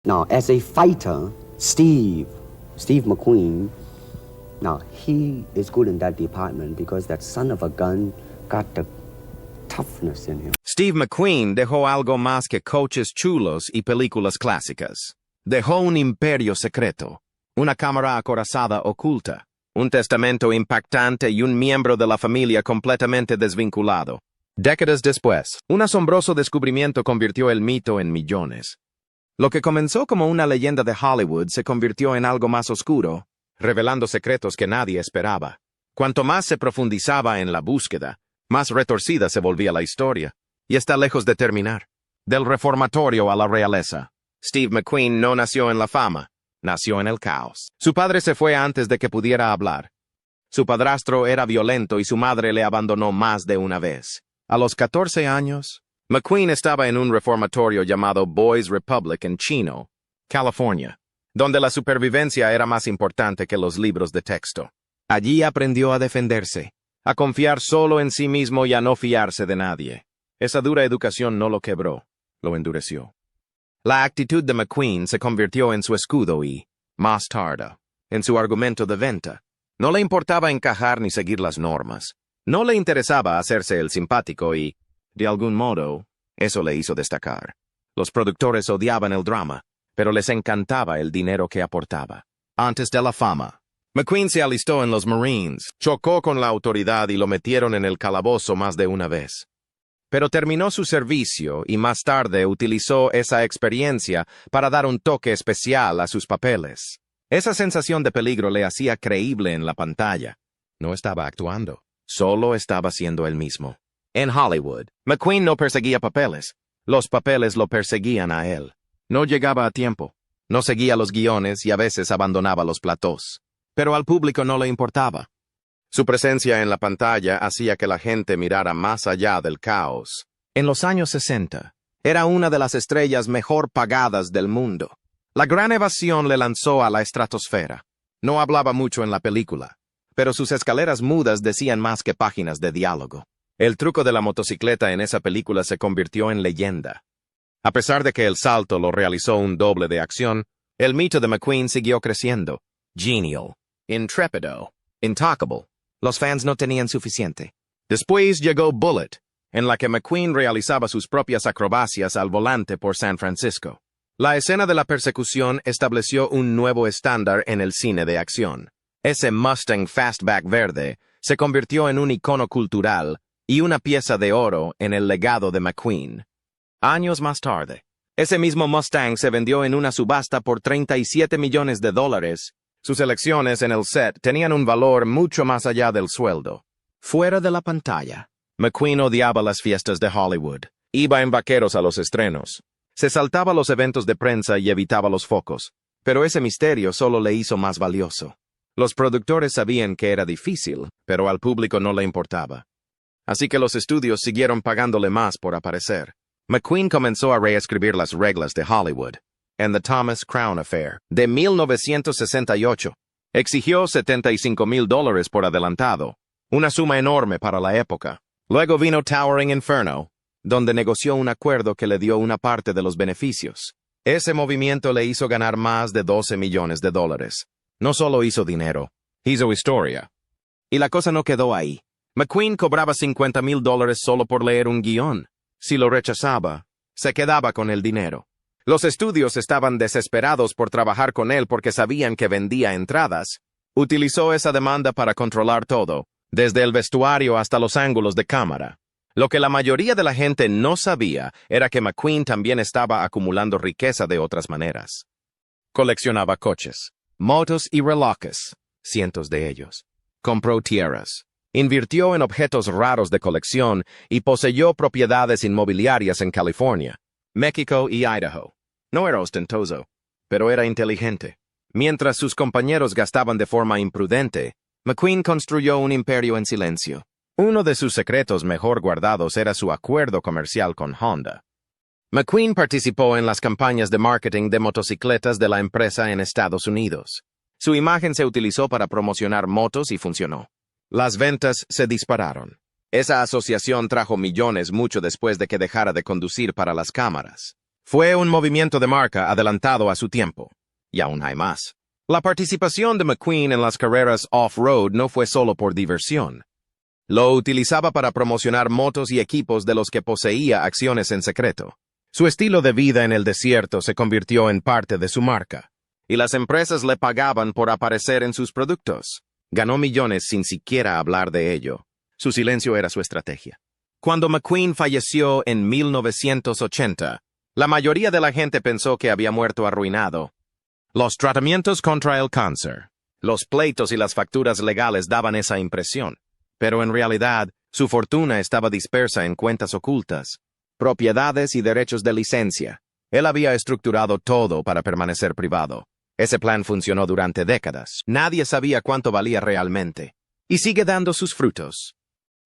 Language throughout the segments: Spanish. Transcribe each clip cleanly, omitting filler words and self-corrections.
Now, as a fighter, Steve McQueen, now he is good in that department because that son of a gun got the toughness in him. Steve McQueen dejó algo más que coches chulos y películas clásicas. Dejó un imperio secreto, una cámara acorazada oculta, un testamento impactante y un miembro de la familia completamente desvinculado. Décadas después, un asombroso descubrimiento convirtió el mito en millones. Lo que comenzó como una leyenda de Hollywood se convirtió en algo más oscuro, revelando secretos que nadie esperaba. Cuanto más se profundizaba en la búsqueda, más retorcida se volvía la historia, y está lejos de terminar. Del reformatorio a la realeza, Steve McQueen no nació en la fama, nació en el caos. Su padre se fue antes de que pudiera hablar. Su padrastro era violento y su madre le abandonó más de una vez. A los 14 años, McQueen estaba en un reformatorio llamado Boys Republic en Chino, California, donde la supervivencia era más importante que los libros de texto. Allí aprendió a defenderse, a confiar solo en sí mismo y a no fiarse de nadie. Esa dura educación no lo quebró, lo endureció. La actitud de McQueen se convirtió en su escudo y, más tarde, en su argumento de venta. No le importaba encajar ni seguir las normas. No le interesaba hacerse el simpático y, de algún modo, eso le hizo destacar. Los productores odiaban el drama, pero les encantaba el dinero que aportaba. Antes de la fama, McQueen se alistó en los Marines, chocó con la autoridad y lo metieron en el calabozo más de una vez. Pero terminó su servicio y más tarde utilizó esa experiencia para dar un toque especial a sus papeles. Esa sensación de peligro le hacía creíble en la pantalla. No estaba actuando, solo estaba siendo él mismo. En Hollywood, McQueen no perseguía papeles. Los papeles lo perseguían a él. No llegaba a tiempo. No seguía los guiones y a veces abandonaba los platós. Pero al público no le importaba. Su presencia en la pantalla hacía que la gente mirara más allá del caos. En los años 60, era una de las estrellas mejor pagadas del mundo. La gran evasión le lanzó a la estratosfera. No hablaba mucho en la película, pero sus escaleras mudas decían más que páginas de diálogo. El truco de la motocicleta en esa película se convirtió en leyenda. A pesar de que el salto lo realizó un doble de acción, el mito de McQueen siguió creciendo. Genial, intrépido, intocable. Los fans no tenían suficiente. Después llegó Bullet, en la que McQueen realizaba sus propias acrobacias al volante por San Francisco. La escena de la persecución estableció un nuevo estándar en el cine de acción. Ese Mustang Fastback verde se convirtió en un icono cultural y una pieza de oro en el legado de McQueen. Años más tarde, ese mismo Mustang se vendió en una subasta por $37 millones. Sus elecciones en el set tenían un valor mucho más allá del sueldo. Fuera de la pantalla, McQueen odiaba las fiestas de Hollywood. Iba en vaqueros a los estrenos. Se saltaba los eventos de prensa y evitaba los focos. Pero ese misterio solo le hizo más valioso. Los productores sabían que era difícil, pero al público no le importaba. Así que los estudios siguieron pagándole más por aparecer. McQueen comenzó a reescribir las reglas de Hollywood. En The Thomas Crown Affair, de 1968, exigió $75,000 por adelantado, una suma enorme para la época. Luego vino Towering Inferno, donde negoció un acuerdo que le dio una parte de los beneficios. Ese movimiento le hizo ganar más de $12 millones. No solo hizo dinero, hizo historia. Y la cosa no quedó ahí. McQueen cobraba $50,000 solo por leer un guión. Si lo rechazaba, se quedaba con el dinero. Los estudios estaban desesperados por trabajar con él porque sabían que vendía entradas. Utilizó esa demanda para controlar todo, desde el vestuario hasta los ángulos de cámara. Lo que la mayoría de la gente no sabía era que McQueen también estaba acumulando riqueza de otras maneras. Coleccionaba coches, motos y relojes, cientos de ellos. Compró tierras. Invirtió en objetos raros de colección y poseyó propiedades inmobiliarias en California, México y Idaho. No era ostentoso, pero era inteligente. Mientras sus compañeros gastaban de forma imprudente, McQueen construyó un imperio en silencio. Uno de sus secretos mejor guardados era su acuerdo comercial con Honda. McQueen participó en las campañas de marketing de motocicletas de la empresa en Estados Unidos. Su imagen se utilizó para promocionar motos y funcionó. Las ventas se dispararon. Esa asociación trajo millones mucho después de que dejara de conducir para las cámaras. Fue un movimiento de marca adelantado a su tiempo. Y aún hay más. La participación de McQueen en las carreras off-road no fue solo por diversión. Lo utilizaba para promocionar motos y equipos de los que poseía acciones en secreto. Su estilo de vida en el desierto se convirtió en parte de su marca, y las empresas le pagaban por aparecer en sus productos. Ganó millones sin siquiera hablar de ello. Su silencio era su estrategia. Cuando McQueen falleció en 1980, la mayoría de la gente pensó que había muerto arruinado. Los tratamientos contra el cáncer, los pleitos y las facturas legales daban esa impresión, pero en realidad su fortuna estaba dispersa en cuentas ocultas, propiedades y derechos de licencia. Él había estructurado todo para permanecer privado. Ese plan funcionó durante décadas. Nadie sabía cuánto valía realmente, y sigue dando sus frutos.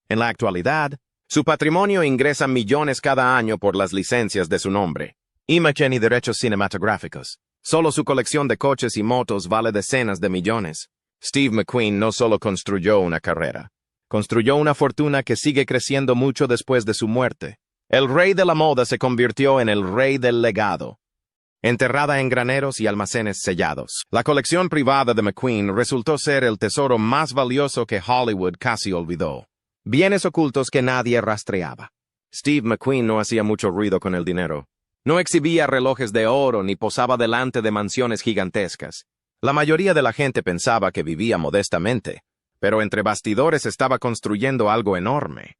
En la actualidad, su patrimonio ingresa millones cada año por las licencias de su nombre, imagen y derechos cinematográficos. Solo su colección de coches y motos vale decenas de millones. Steve McQueen no solo construyó una carrera, construyó una fortuna que sigue creciendo mucho después de su muerte. El rey de la moda se convirtió en el rey del legado, enterrada en graneros y almacenes sellados. La colección privada de McQueen resultó ser el tesoro más valioso que Hollywood casi olvidó. Bienes ocultos que nadie rastreaba. Steve McQueen no hacía mucho ruido con el dinero. No exhibía relojes de oro ni posaba delante de mansiones gigantescas. La mayoría de la gente pensaba que vivía modestamente, pero entre bastidores estaba construyendo algo enorme.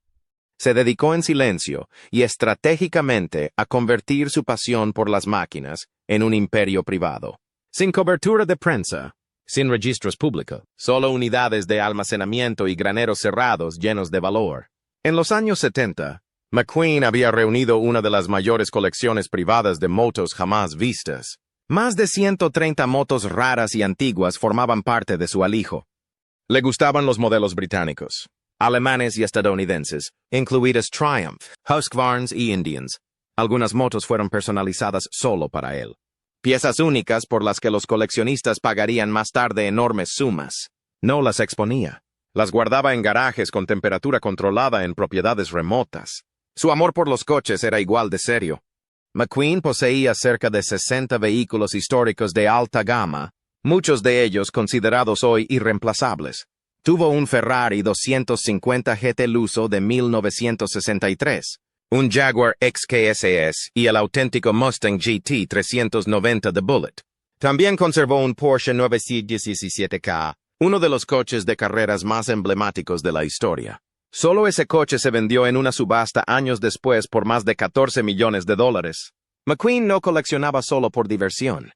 Se dedicó en silencio y estratégicamente a convertir su pasión por las máquinas en un imperio privado. Sin cobertura de prensa, sin registros públicos, solo unidades de almacenamiento y graneros cerrados llenos de valor. En los años 70, McQueen había reunido una de las mayores colecciones privadas de motos jamás vistas. Más de 130 motos raras y antiguas formaban parte de su alijo. Le gustaban los modelos británicos, alemanes y estadounidenses, incluidas Triumph, Husqvarna y Indians. Algunas motos fueron personalizadas solo para él. Piezas únicas por las que los coleccionistas pagarían más tarde enormes sumas. No las exponía. Las guardaba en garajes con temperatura controlada en propiedades remotas. Su amor por los coches era igual de serio. McQueen poseía cerca de 60 vehículos históricos de alta gama, muchos de ellos considerados hoy irreemplazables. Tuvo un Ferrari 250 GT Lusso de 1963, un Jaguar XKSS y el auténtico Mustang GT 390 de Bullitt. También conservó un Porsche 917K, uno de los coches de carreras más emblemáticos de la historia. Solo ese coche se vendió en una subasta años después por más de $14 millones. McQueen no coleccionaba solo por diversión.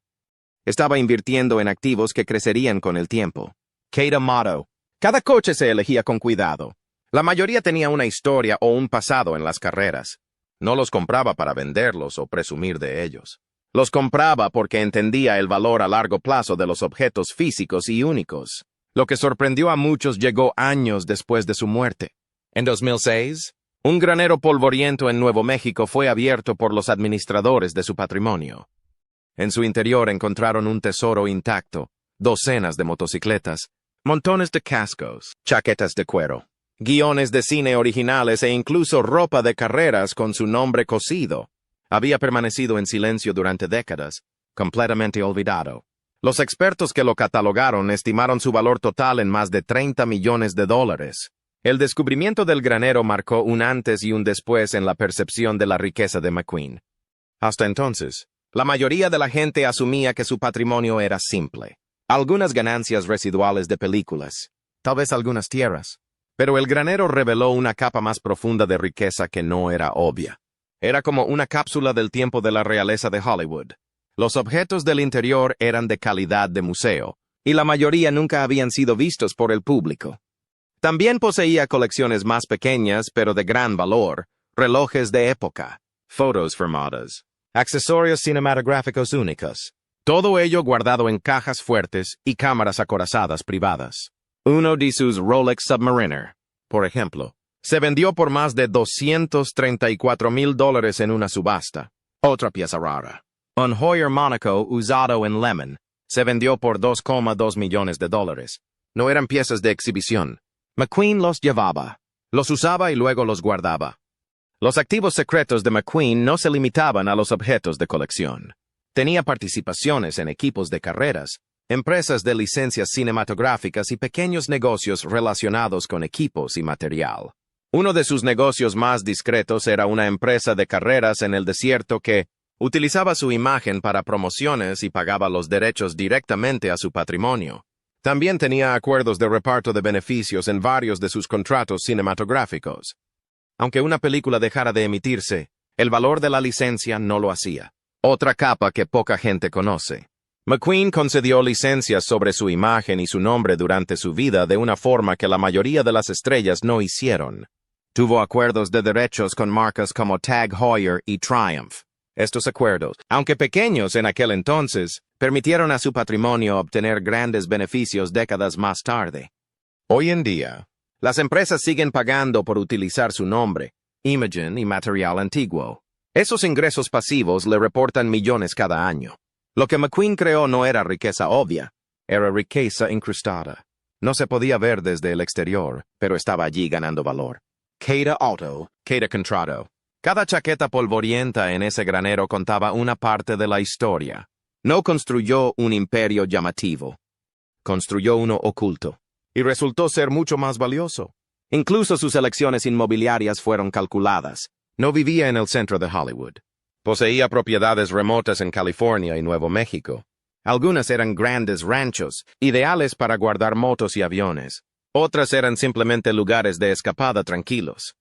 Estaba invirtiendo en activos que crecerían con el tiempo. Cada motto. Cada coche se elegía con cuidado. La mayoría tenía una historia o un pasado en las carreras. No los compraba para venderlos o presumir de ellos. Los compraba porque entendía el valor a largo plazo de los objetos físicos y únicos. Lo que sorprendió a muchos llegó años después de su muerte. En 2006, un granero polvoriento en Nuevo México fue abierto por los administradores de su patrimonio. En su interior encontraron un tesoro intacto, docenas de motocicletas, montones de cascos, chaquetas de cuero, guiones de cine originales e incluso ropa de carreras con su nombre cosido. Había permanecido en silencio durante décadas, completamente olvidado. Los expertos que lo catalogaron estimaron su valor total en más de $30 millones. El descubrimiento del granero marcó un antes y un después en la percepción de la riqueza de McQueen. Hasta entonces, la mayoría de la gente asumía que su patrimonio era simple. Algunas ganancias residuales de películas, tal vez algunas tierras. Pero el granero reveló una capa más profunda de riqueza que no era obvia. Era como una cápsula del tiempo de la realeza de Hollywood. Los objetos del interior eran de calidad de museo, y la mayoría nunca habían sido vistos por el público. También poseía colecciones más pequeñas pero de gran valor, relojes de época, fotos firmadas, accesorios cinematográficos únicos. Todo ello guardado en cajas fuertes y cámaras acorazadas privadas. Uno de sus Rolex Submariner, por ejemplo, se vendió por más de $234,000 en una subasta. Otra pieza rara. Un Heuer Monaco usado en Lemon se vendió por $2,2 millones. No eran piezas de exhibición. McQueen los llevaba, los usaba y luego los guardaba. Los activos secretos de McQueen no se limitaban a los objetos de colección. Tenía participaciones en equipos de carreras, empresas de licencias cinematográficas y pequeños negocios relacionados con equipos y material. Uno de sus negocios más discretos era una empresa de carreras en el desierto que utilizaba su imagen para promociones y pagaba los derechos directamente a su patrimonio. También tenía acuerdos de reparto de beneficios en varios de sus contratos cinematográficos. Aunque una película dejara de emitirse, el valor de la licencia no lo hacía. Otra capa que poca gente conoce. McQueen concedió licencias sobre su imagen y su nombre durante su vida de una forma que la mayoría de las estrellas no hicieron. Tuvo acuerdos de derechos con marcas como Tag Heuer y Triumph. Estos acuerdos, aunque pequeños en aquel entonces, permitieron a su patrimonio obtener grandes beneficios décadas más tarde. Hoy en día, las empresas siguen pagando por utilizar su nombre, imagen y material antiguo. Esos ingresos pasivos le reportan millones cada año. Lo que McQueen creó no era riqueza obvia, era riqueza incrustada. No se podía ver desde el exterior, pero estaba allí ganando valor. Cada auto, cada contrato. Cada chaqueta polvorienta en ese granero contaba una parte de la historia. No construyó un imperio llamativo. Construyó uno oculto. Y resultó ser mucho más valioso. Incluso sus elecciones inmobiliarias fueron calculadas. No vivía en el centro de Hollywood. Poseía propiedades remotas en California y Nuevo México. Algunas eran grandes ranchos, ideales para guardar motos y aviones. Otras eran simplemente lugares de escapada tranquilos.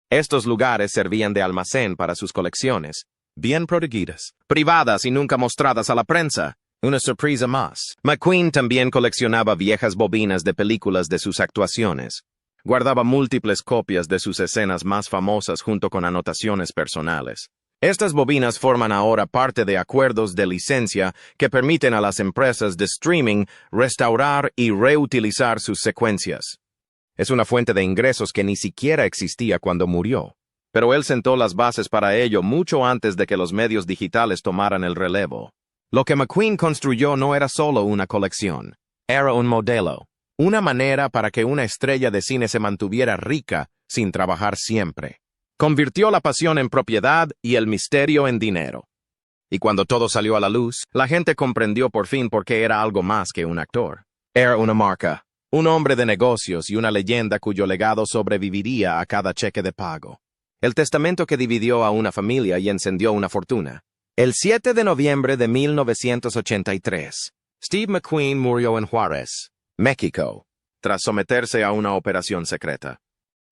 Estos lugares servían de almacén para sus colecciones, bien protegidas, privadas y nunca mostradas a la prensa. Una sorpresa más. McQueen también coleccionaba viejas bobinas de películas de sus actuaciones. Guardaba múltiples copias de sus escenas más famosas junto con anotaciones personales. Estas bobinas forman ahora parte de acuerdos de licencia que permiten a las empresas de streaming restaurar y reutilizar sus secuencias. Es una fuente de ingresos que ni siquiera existía cuando murió, pero él sentó las bases para ello mucho antes de que los medios digitales tomaran el relevo. Lo que McQueen construyó no era solo una colección, era un modelo, una manera para que una estrella de cine se mantuviera rica sin trabajar siempre. Convirtió la pasión en propiedad y el misterio en dinero. Y cuando todo salió a la luz, la gente comprendió por fin por qué era algo más que un actor. Era una marca, un hombre de negocios y una leyenda cuyo legado sobreviviría a cada cheque de pago. El testamento que dividió a una familia y encendió una fortuna. El 7 de noviembre de 1983, Steve McQueen murió en Juárez, México, tras someterse a una operación secreta.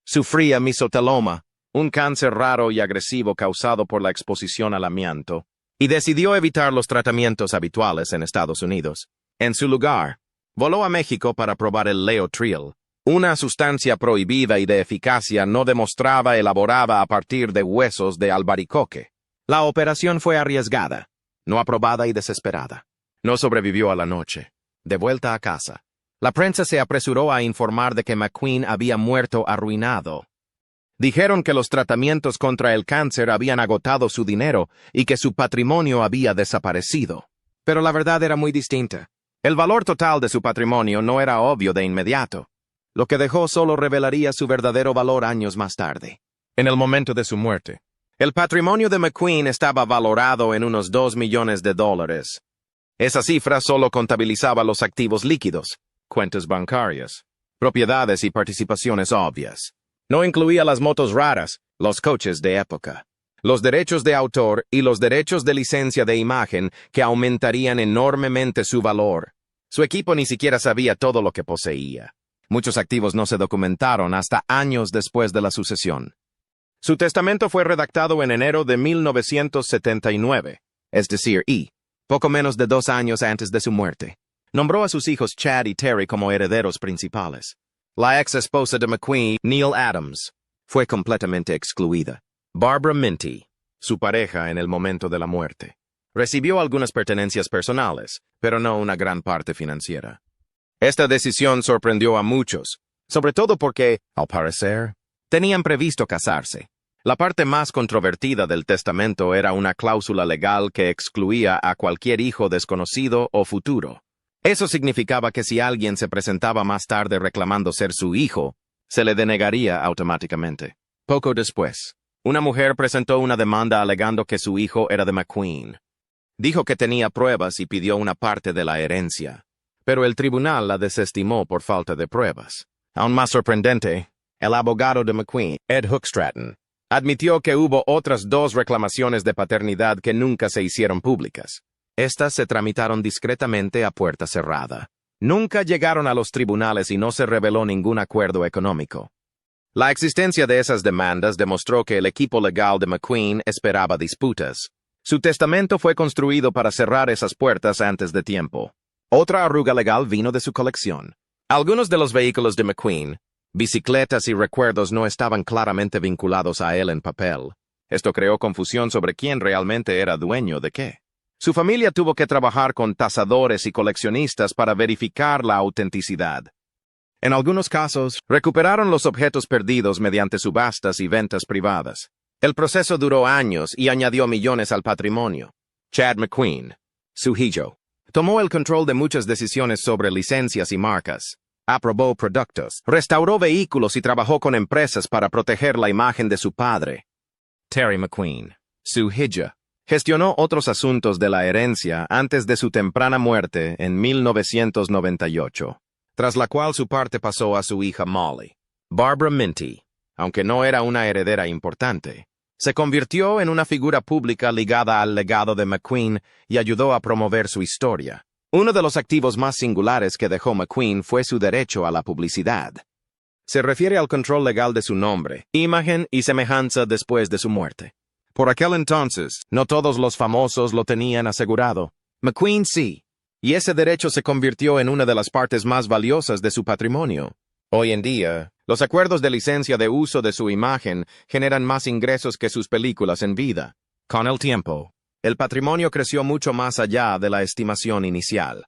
Sufría mesoteloma, un cáncer raro y agresivo causado por la exposición al amianto, y decidió evitar los tratamientos habituales en Estados Unidos. En su lugar, voló a México para probar el Leotril, una sustancia prohibida y de eficacia no demostrada elaborada a partir de huesos de albaricoque. La operación fue arriesgada, no aprobada y desesperada. No sobrevivió a la noche. De vuelta a casa, la prensa se apresuró a informar de que McQueen había muerto arruinado. Dijeron que los tratamientos contra el cáncer habían agotado su dinero y que su patrimonio había desaparecido. Pero la verdad era muy distinta. El valor total de su patrimonio no era obvio de inmediato. Lo que dejó solo revelaría su verdadero valor años más tarde. En el momento de su muerte, el patrimonio de McQueen estaba valorado en unos $2 millones. Esa cifra solo contabilizaba los activos líquidos, cuentas bancarias, propiedades y participaciones obvias. No incluía las motos raras, los coches de época, los derechos de autor y los derechos de licencia de imagen que aumentarían enormemente su valor. Su equipo ni siquiera sabía todo lo que poseía. Muchos activos no se documentaron hasta años después de la sucesión. Su testamento fue redactado en enero de 1979, es decir, poco menos de 2 años antes de su muerte. Nombró a sus hijos Chad y Terry como herederos principales. La ex esposa de McQueen, Neil Adams, fue completamente excluida. Barbara Minty, su pareja en el momento de la muerte, recibió algunas pertenencias personales, pero no una gran parte financiera. Esta decisión sorprendió a muchos, sobre todo porque, al parecer, tenían previsto casarse. La parte más controvertida del testamento era una cláusula legal que excluía a cualquier hijo desconocido o futuro. Eso significaba que si alguien se presentaba más tarde reclamando ser su hijo, se le denegaría automáticamente. Poco después, Una mujer presentó una demanda alegando que su hijo era de McQueen. Dijo que tenía pruebas y pidió una parte de la herencia, pero el tribunal la desestimó por falta de pruebas. Aún más sorprendente, el abogado de McQueen, Ed Hookstratton, admitió que hubo otras 2 reclamaciones de paternidad que nunca se hicieron públicas. Estas se tramitaron discretamente a puerta cerrada. Nunca llegaron a los tribunales y no se reveló ningún acuerdo económico. La existencia de esas demandas demostró que el equipo legal de McQueen esperaba disputas. Su testamento fue construido para cerrar esas puertas antes de tiempo. Otra arruga legal vino de su colección. Algunos de los vehículos de McQueen, bicicletas y recuerdos, no estaban claramente vinculados a él en papel. Esto creó confusión sobre quién realmente era dueño de qué. Su familia tuvo que trabajar con tasadores y coleccionistas para verificar la autenticidad. En algunos casos, recuperaron los objetos perdidos mediante subastas y ventas privadas. El proceso duró años y añadió millones al patrimonio. Chad McQueen, su hijo, tomó el control de muchas decisiones sobre licencias y marcas. Aprobó productos, restauró vehículos y trabajó con empresas para proteger la imagen de su padre. Terry McQueen, su hijo, gestionó otros asuntos de la herencia antes de su temprana muerte en 1998, tras la cual su parte pasó a su hija Molly. Barbara Minty, aunque no era una heredera importante, se convirtió en una figura pública ligada al legado de McQueen y ayudó a promover su historia. Uno de los activos más singulares que dejó McQueen fue su derecho a la publicidad. Se refiere al control legal de su nombre, imagen y semejanza después de su muerte. Por aquel entonces, no todos los famosos lo tenían asegurado. McQueen sí, y ese derecho se convirtió en una de las partes más valiosas de su patrimonio. Hoy en día, los acuerdos de licencia de uso de su imagen generan más ingresos que sus películas en vida. Con el tiempo, el patrimonio creció mucho más allá de la estimación inicial.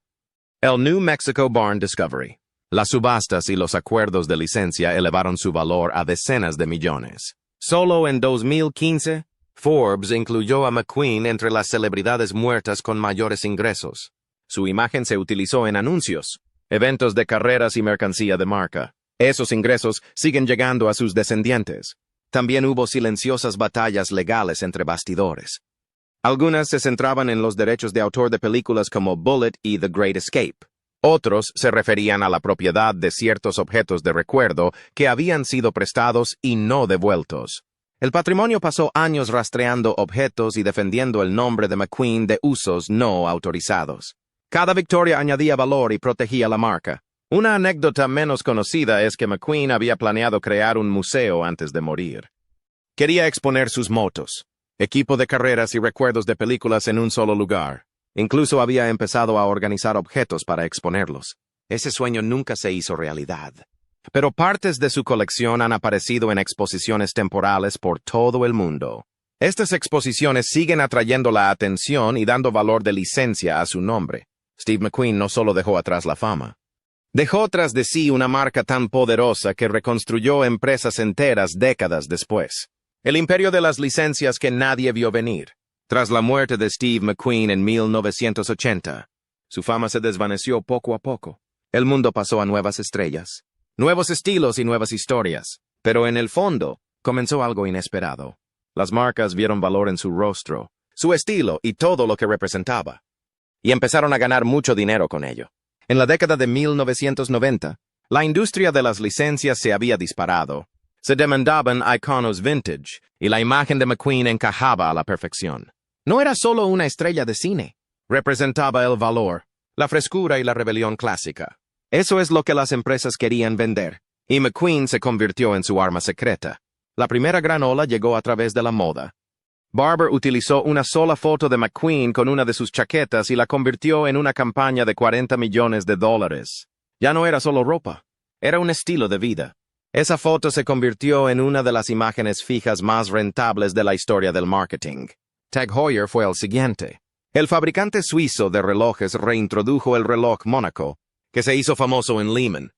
El New Mexico Barn Discovery. Las subastas y los acuerdos de licencia elevaron su valor a decenas de millones. Solo en 2015, Forbes incluyó a McQueen entre las celebridades muertas con mayores ingresos. Su imagen se utilizó en anuncios, eventos de carreras y mercancía de marca. Esos ingresos siguen llegando a sus descendientes. También hubo silenciosas batallas legales entre bastidores. Algunas se centraban en los derechos de autor de películas como Bullet y The Great Escape. Otros se referían a la propiedad de ciertos objetos de recuerdo que habían sido prestados y no devueltos. El patrimonio pasó años rastreando objetos y defendiendo el nombre de McQueen de usos no autorizados. Cada victoria añadía valor y protegía la marca. Una anécdota menos conocida es que McQueen había planeado crear un museo antes de morir. Quería exponer sus motos, equipo de carreras y recuerdos de películas en un solo lugar. Incluso había empezado a organizar objetos para exponerlos. Ese sueño nunca se hizo realidad. Pero partes de su colección han aparecido en exposiciones temporales por todo el mundo. Estas exposiciones siguen atrayendo la atención y dando valor de licencia a su nombre. Steve McQueen no solo dejó atrás la fama. Dejó tras de sí una marca tan poderosa que reconstruyó empresas enteras décadas después. El imperio de las licencias que nadie vio venir. Tras la muerte de Steve McQueen en 1980, su fama se desvaneció poco a poco. El mundo pasó a nuevas estrellas, nuevos estilos y nuevas historias. Pero en el fondo, comenzó algo inesperado. Las marcas vieron valor en su rostro, su estilo y todo lo que representaba. Y empezaron a ganar mucho dinero con ello. En la década de 1990, la industria de las licencias se había disparado. Se demandaban iconos vintage, y la imagen de McQueen encajaba a la perfección. No era solo una estrella de cine. Representaba el valor, la frescura y la rebelión clásica. Eso es lo que las empresas querían vender, y McQueen se convirtió en su arma secreta. La primera gran ola llegó a través de la moda. Barber utilizó una sola foto de McQueen con una de sus chaquetas y la convirtió en una campaña de $40 millones. Ya no era solo ropa, era un estilo de vida. Esa foto se convirtió en una de las imágenes fijas más rentables de la historia del marketing. Tag Heuer fue el siguiente. El fabricante suizo de relojes reintrodujo el reloj Monaco, que se hizo famoso en Lehman.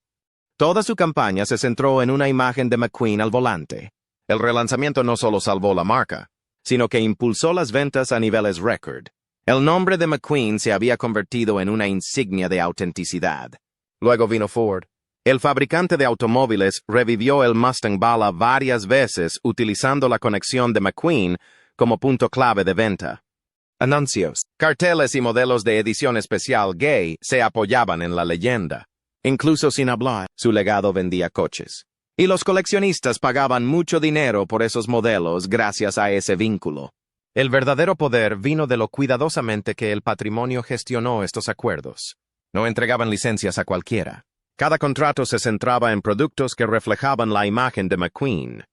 Toda su campaña se centró en una imagen de McQueen al volante. El relanzamiento no solo salvó la marca, sino que impulsó las ventas a niveles récord. El nombre de McQueen se había convertido en una insignia de autenticidad. Luego vino Ford. El fabricante de automóviles revivió el Mustang Bala varias veces utilizando la conexión de McQueen como punto clave de venta. Anuncios, carteles y modelos de edición especial gay se apoyaban en la leyenda. Incluso sin hablar, su legado vendía coches. Y los coleccionistas pagaban mucho dinero por esos modelos gracias a ese vínculo. El verdadero poder vino de lo cuidadosamente que el patrimonio gestionó estos acuerdos. No entregaban licencias a cualquiera. Cada contrato se centraba en productos que reflejaban la imagen de McQueen.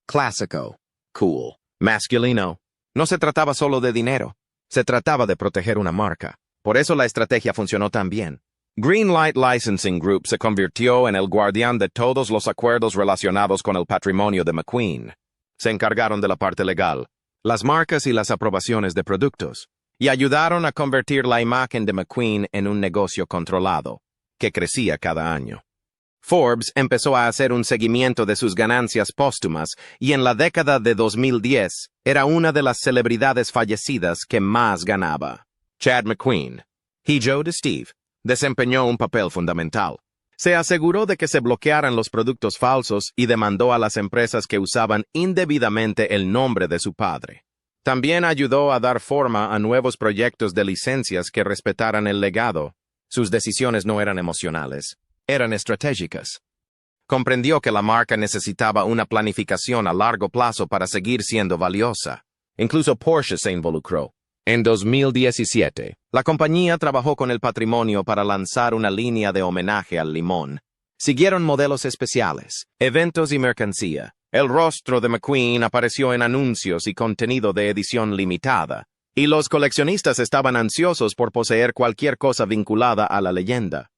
Clásico, cool, masculino. No se trataba solo de dinero. Se trataba de proteger una marca. Por eso la estrategia funcionó tan bien. Greenlight Licensing Group se convirtió en el guardián de todos los acuerdos relacionados con el patrimonio de McQueen. Se encargaron de la parte legal, las marcas y las aprobaciones de productos, y ayudaron a convertir la imagen de McQueen en un negocio controlado, que crecía cada año. Forbes empezó a hacer un seguimiento de sus ganancias póstumas y en la década de 2010 era una de las celebridades fallecidas que más ganaba. Chad McQueen, hijo de Steve, desempeñó un papel fundamental. Se aseguró de que se bloquearan los productos falsos y demandó a las empresas que usaban indebidamente el nombre de su padre. También ayudó a dar forma a nuevos proyectos de licencias que respetaran el legado. Sus decisiones no eran emocionales. Eran estratégicas. Comprendió que la marca necesitaba una planificación a largo plazo para seguir siendo valiosa. Incluso Porsche se involucró. En 2017, la compañía trabajó con el patrimonio para lanzar una línea de homenaje al limón. Siguieron modelos especiales, eventos y mercancía. El rostro de McQueen apareció en anuncios y contenido de edición limitada, y los coleccionistas estaban ansiosos por poseer cualquier cosa vinculada a la leyenda.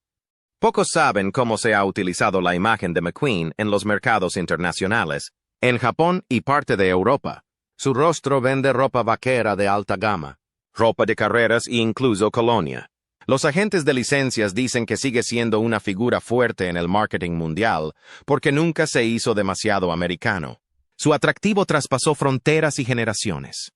Pocos saben cómo se ha utilizado la imagen de McQueen en los mercados internacionales, en Japón y parte de Europa. Su rostro vende ropa vaquera de alta gama, ropa de carreras e incluso colonia. Los agentes de licencias dicen que sigue siendo una figura fuerte en el marketing mundial porque nunca se hizo demasiado americano. Su atractivo traspasó fronteras y generaciones.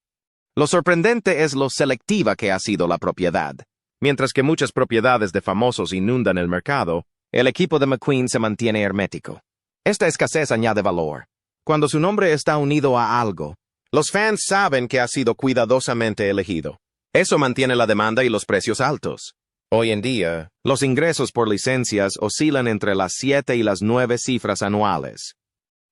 Lo sorprendente es lo selectiva que ha sido la propiedad. Mientras que muchas propiedades de famosos inundan el mercado, el equipo de McQueen se mantiene hermético. Esta escasez añade valor. Cuando su nombre está unido a algo, los fans saben que ha sido cuidadosamente elegido. Eso mantiene la demanda y los precios altos. Hoy en día, los ingresos por licencias oscilan entre las 7 y las 9 cifras anuales.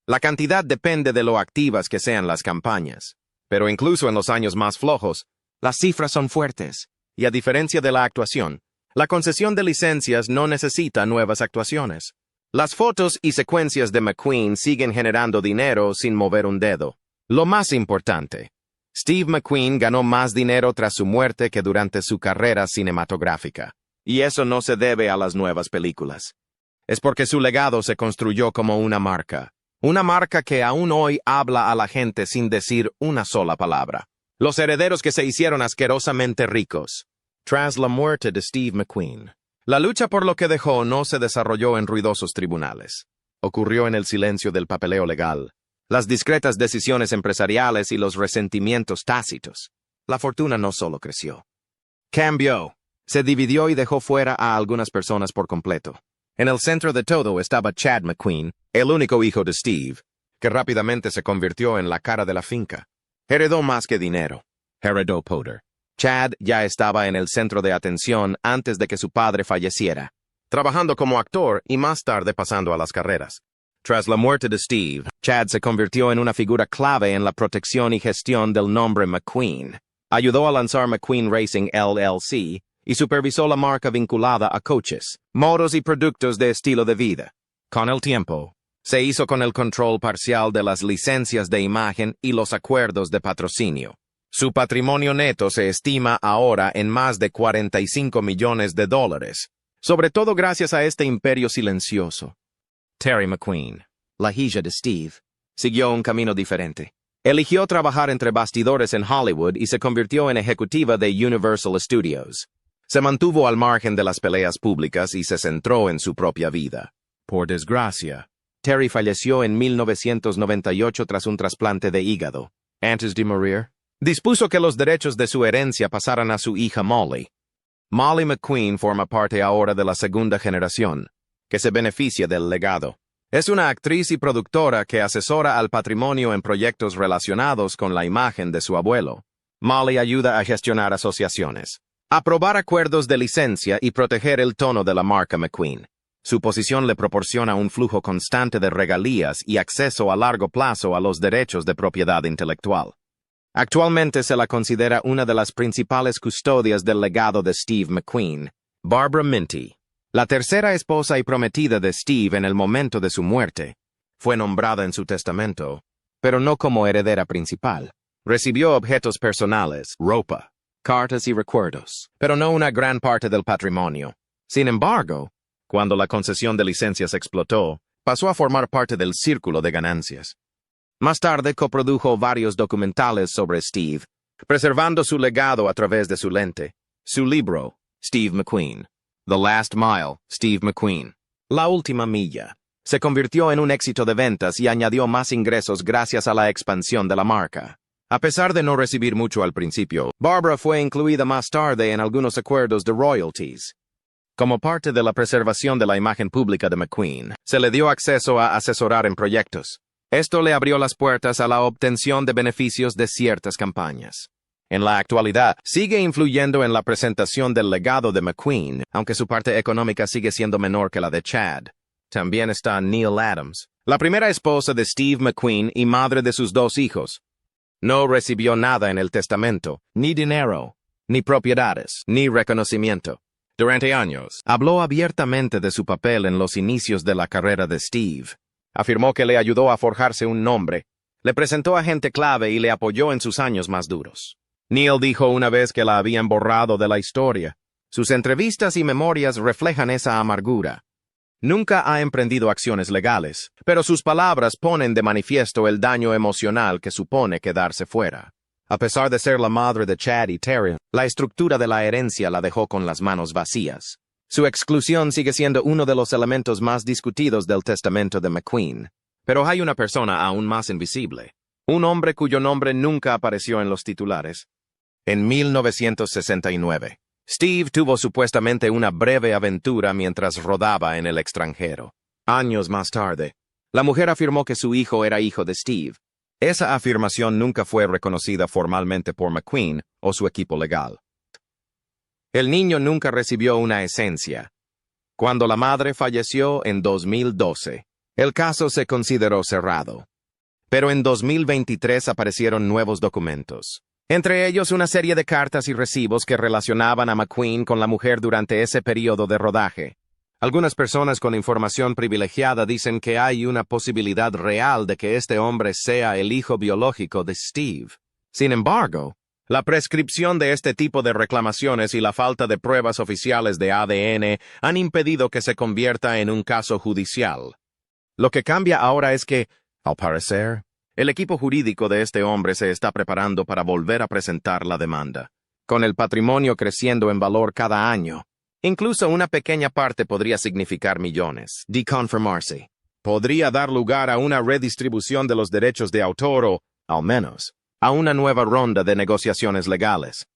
La cantidad depende de lo activas que sean las campañas. Pero incluso en los años más flojos, las cifras son fuertes. Y a diferencia de la actuación, la concesión de licencias no necesita nuevas actuaciones. Las fotos y secuencias de McQueen siguen generando dinero sin mover un dedo. Lo más importante, Steve McQueen ganó más dinero tras su muerte que durante su carrera cinematográfica. Y eso no se debe a las nuevas películas. Es porque su legado se construyó como una marca. Una marca que aún hoy habla a la gente sin decir una sola palabra. Los herederos que se hicieron asquerosamente ricos. Tras la muerte de Steve McQueen, la lucha por lo que dejó no se desarrolló en ruidosos tribunales. Ocurrió en el silencio del papeleo legal, las discretas decisiones empresariales y los resentimientos tácitos. La fortuna no solo creció. Cambió. Se dividió y dejó fuera a algunas personas por completo. En el centro de todo estaba Chad McQueen, el único hijo de Steve, que rápidamente se convirtió en la cara de la finca. Heredó más que dinero. Heredó poder. Chad ya estaba en el centro de atención antes de que su padre falleciera, trabajando como actor y más tarde pasando a las carreras. Tras la muerte de Steve, Chad se convirtió en una figura clave en la protección y gestión del nombre McQueen. Ayudó a lanzar McQueen Racing LLC y supervisó la marca vinculada a coches, motos y productos de estilo de vida. Con el tiempo, se hizo con el control parcial de las licencias de imagen y los acuerdos de patrocinio. Su patrimonio neto se estima ahora en más de $45 millones, sobre todo gracias a este imperio silencioso. Terry McQueen, la hija de Steve, siguió un camino diferente. Eligió trabajar entre bastidores en Hollywood y se convirtió en ejecutiva de Universal Studios. Se mantuvo al margen de las peleas públicas y se centró en su propia vida. Por desgracia, Terry falleció en 1998 tras un trasplante de hígado. Antes de morir, dispuso que los derechos de su herencia pasaran a su hija Molly. Molly McQueen forma parte ahora de la segunda generación. que se beneficia del legado. Es una actriz y productora que asesora al patrimonio en proyectos relacionados con la imagen de su abuelo. Molly ayuda a gestionar asociaciones, aprobar acuerdos de licencia y proteger el tono de la marca McQueen. Su posición le proporciona un flujo constante de regalías y acceso a largo plazo a los derechos de propiedad intelectual. Actualmente se la considera una de las principales custodias del legado de Steve McQueen, Barbara Minty. La tercera esposa y prometida de Steve en el momento de su muerte, fue nombrada en su testamento, pero no como heredera principal. Recibió objetos personales, ropa, cartas y recuerdos, pero no una gran parte del patrimonio. Sin embargo, cuando la concesión de licencias explotó, pasó a formar parte del círculo de ganancias. Más tarde coprodujo varios documentales sobre Steve, preservando su legado a través de su lente. Su libro, Steve McQueen. The Last Mile, Steve McQueen. La Última Milla. Se convirtió en un éxito de ventas y añadió más ingresos gracias a la expansión de la marca. A pesar de no recibir mucho al principio, Barbara fue incluida más tarde en algunos acuerdos de royalties. Como parte de la preservación de la imagen pública de McQueen, se le dio acceso a asesorar en proyectos. Esto le abrió las puertas a la obtención de beneficios de ciertas campañas. En la actualidad, sigue influyendo en la presentación del legado de McQueen, aunque su parte económica sigue siendo menor que la de Chad. También está Neil Adams, la primera esposa de Steve McQueen y madre de sus 2 hijos. No recibió nada en el testamento, ni dinero, ni propiedades, ni reconocimiento. Durante años, habló abiertamente de su papel en los inicios de la carrera de Steve. Afirmó que le ayudó a forjarse un nombre, le presentó a gente clave y le apoyó en sus años más duros. Neil dijo una vez que la habían borrado de la historia. Sus entrevistas y memorias reflejan esa amargura. Nunca ha emprendido acciones legales, pero sus palabras ponen de manifiesto el daño emocional que supone quedarse fuera. A pesar de ser la madre de Chad y Terry, la estructura de la herencia la dejó con las manos vacías. Su exclusión sigue siendo uno de los elementos más discutidos del testamento de McQueen. Pero hay una persona aún más invisible. Un hombre cuyo nombre nunca apareció en los titulares. En 1969, Steve tuvo supuestamente una breve aventura mientras rodaba en el extranjero. Años más tarde, la mujer afirmó que su hijo era hijo de Steve. Esa afirmación nunca fue reconocida formalmente por McQueen o su equipo legal. El niño nunca recibió una esencia. Cuando la madre falleció en 2012, el caso se consideró cerrado. Pero en 2023 aparecieron nuevos documentos. Entre ellos una serie de cartas y recibos que relacionaban a McQueen con la mujer durante ese periodo de rodaje. Algunas personas con información privilegiada dicen que hay una posibilidad real de que este hombre sea el hijo biológico de Steve. Sin embargo, la prescripción de este tipo de reclamaciones y la falta de pruebas oficiales de ADN han impedido que se convierta en un caso judicial. Lo que cambia ahora es que, al parecer, el equipo jurídico de este hombre se está preparando para volver a presentar la demanda. Con el patrimonio creciendo en valor cada año, incluso una pequeña parte podría significar millones. Deconfirmarse. Podría dar lugar a una redistribución de los derechos de autor o, al menos, a una nueva ronda de negociaciones legales.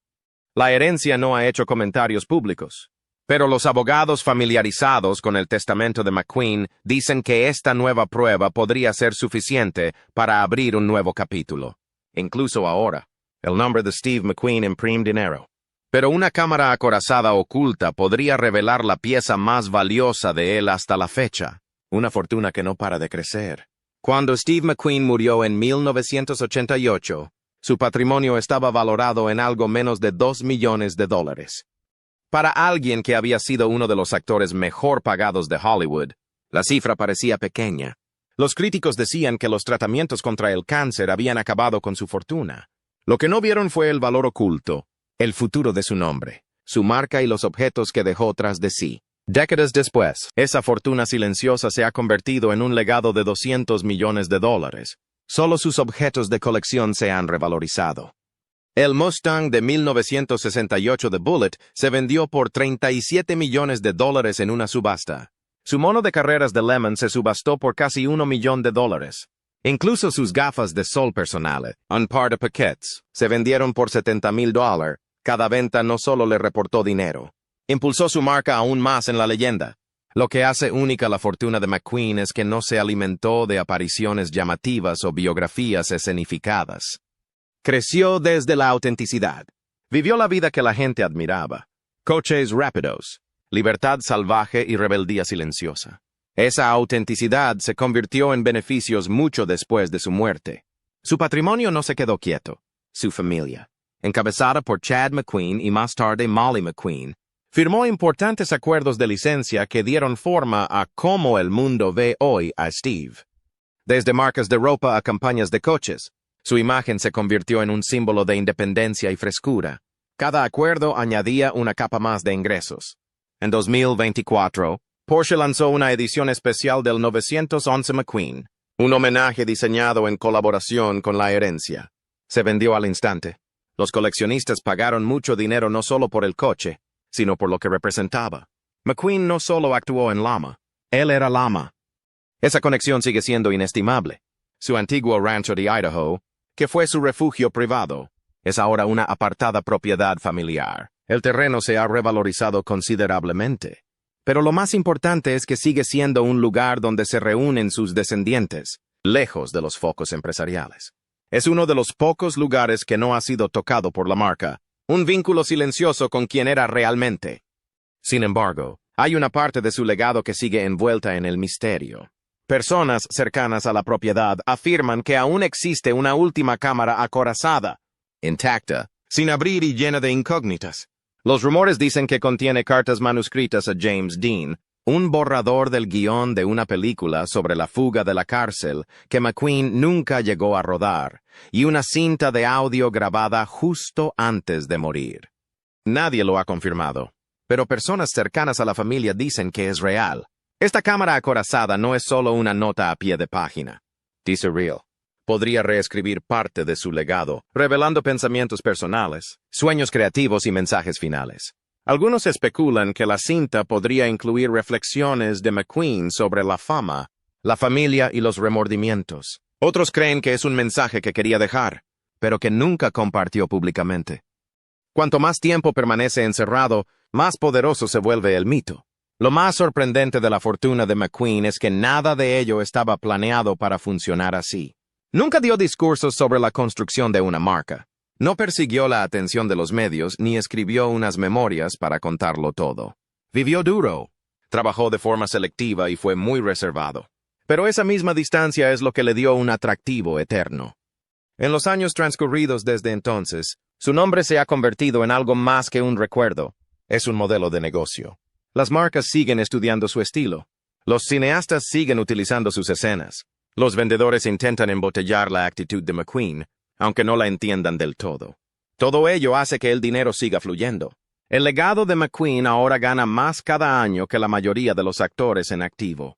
La herencia no ha hecho comentarios públicos, pero los abogados familiarizados con el testamento de McQueen dicen que esta nueva prueba podría ser suficiente para abrir un nuevo capítulo. Incluso ahora, el nombre de Steve McQueen imprime dinero. Pero una cámara acorazada oculta podría revelar la pieza más valiosa de él hasta la fecha, una fortuna que no para de crecer. Cuando Steve McQueen murió en 1988, su patrimonio estaba valorado en algo menos de $2 millones. Para alguien que había sido uno de los actores mejor pagados de Hollywood, la cifra parecía pequeña. Los críticos decían que los tratamientos contra el cáncer habían acabado con su fortuna. Lo que no vieron fue el valor oculto, el futuro de su nombre, su marca y los objetos que dejó tras de sí. Décadas después, esa fortuna silenciosa se ha convertido en un legado de $200 millones. Solo sus objetos de colección se han revalorizado. El Mustang de 1968 de Bullitt se vendió por $37 millones en una subasta. Su mono de carreras de Lemon se subastó por casi $1 millón. Incluso sus gafas de sol personales, un par de paquets, se vendieron por $70,000. Cada venta no solo le reportó dinero, impulsó su marca aún más en la leyenda. Lo que hace única la fortuna de McQueen es que no se alimentó de apariciones llamativas o biografías escenificadas. Creció desde la autenticidad. Vivió la vida que la gente admiraba. Coches rápidos, libertad salvaje y rebeldía silenciosa. Esa autenticidad se convirtió en beneficios mucho después de su muerte. Su patrimonio no se quedó quieto. Su familia, encabezada por Chad McQueen y más tarde Molly McQueen, firmó importantes acuerdos de licencia que dieron forma a cómo el mundo ve hoy a Steve. Desde marcas de ropa a campañas de coches, su imagen se convirtió en un símbolo de independencia y frescura. Cada acuerdo añadía una capa más de ingresos. En 2024, Porsche lanzó una edición especial del 911 McQueen, un homenaje diseñado en colaboración con la herencia. Se vendió al instante. Los coleccionistas pagaron mucho dinero no solo por el coche, sino por lo que representaba. McQueen no solo actuó en Lama, él era Lama. Esa conexión sigue siendo inestimable. Su antiguo rancho de Idaho, que fue su refugio privado, es ahora una apartada propiedad familiar. El terreno se ha revalorizado considerablemente. Pero lo más importante es que sigue siendo un lugar donde se reúnen sus descendientes, lejos de los focos empresariales. Es uno de los pocos lugares que no ha sido tocado por la marca, un vínculo silencioso con quien era realmente. Sin embargo, hay una parte de su legado que sigue envuelta en el misterio. Personas cercanas a la propiedad afirman que aún existe una última cámara acorazada, intacta, sin abrir y llena de incógnitas. Los rumores dicen que contiene cartas manuscritas a James Dean, un borrador del guión de una película sobre la fuga de la cárcel que McQueen nunca llegó a rodar, y una cinta de audio grabada justo antes de morir. Nadie lo ha confirmado, pero personas cercanas a la familia dicen que es real. Esta cámara acorazada no es solo una nota a pie de página. Dice Real. Podría reescribir parte de su legado, revelando pensamientos personales, sueños creativos y mensajes finales. Algunos especulan que la cinta podría incluir reflexiones de McQueen sobre la fama, la familia y los remordimientos. Otros creen que es un mensaje que quería dejar, pero que nunca compartió públicamente. Cuanto más tiempo permanece encerrado, más poderoso se vuelve el mito. Lo más sorprendente de la fortuna de McQueen es que nada de ello estaba planeado para funcionar así. Nunca dio discursos sobre la construcción de una marca. No persiguió la atención de los medios ni escribió unas memorias para contarlo todo. Vivió duro, trabajó de forma selectiva y fue muy reservado. Pero esa misma distancia es lo que le dio un atractivo eterno. En los años transcurridos desde entonces, su nombre se ha convertido en algo más que un recuerdo. Es un modelo de negocio. Las marcas siguen estudiando su estilo. Los cineastas siguen utilizando sus escenas. Los vendedores intentan embotellar la actitud de McQueen, aunque no la entiendan del todo. Todo ello hace que el dinero siga fluyendo. El legado de McQueen ahora gana más cada año que la mayoría de los actores en activo.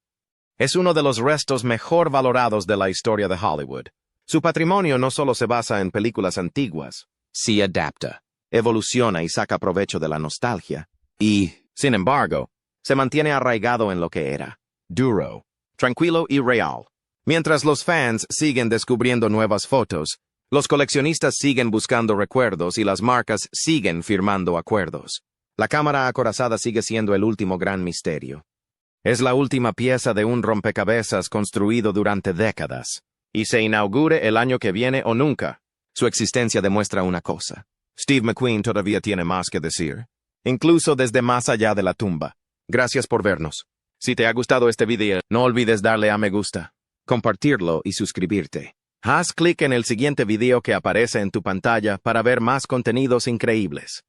Es uno de los restos mejor valorados de la historia de Hollywood. Su patrimonio no solo se basa en películas antiguas, sí adapta, evoluciona y saca provecho de la nostalgia. Y, sin embargo, se mantiene arraigado en lo que era, duro, tranquilo y real. Mientras los fans siguen descubriendo nuevas fotos, los coleccionistas siguen buscando recuerdos y las marcas siguen firmando acuerdos. La cámara acorazada sigue siendo el último gran misterio. Es la última pieza de un rompecabezas construido durante décadas, y se inaugure el año que viene o nunca. Su existencia demuestra una cosa. Steve McQueen todavía tiene más que decir, incluso desde más allá de la tumba. Gracias por vernos. Si te ha gustado este video, no olvides darle a me gusta, compartirlo y suscribirte. Haz clic en el siguiente video que aparece en tu pantalla para ver más contenidos increíbles.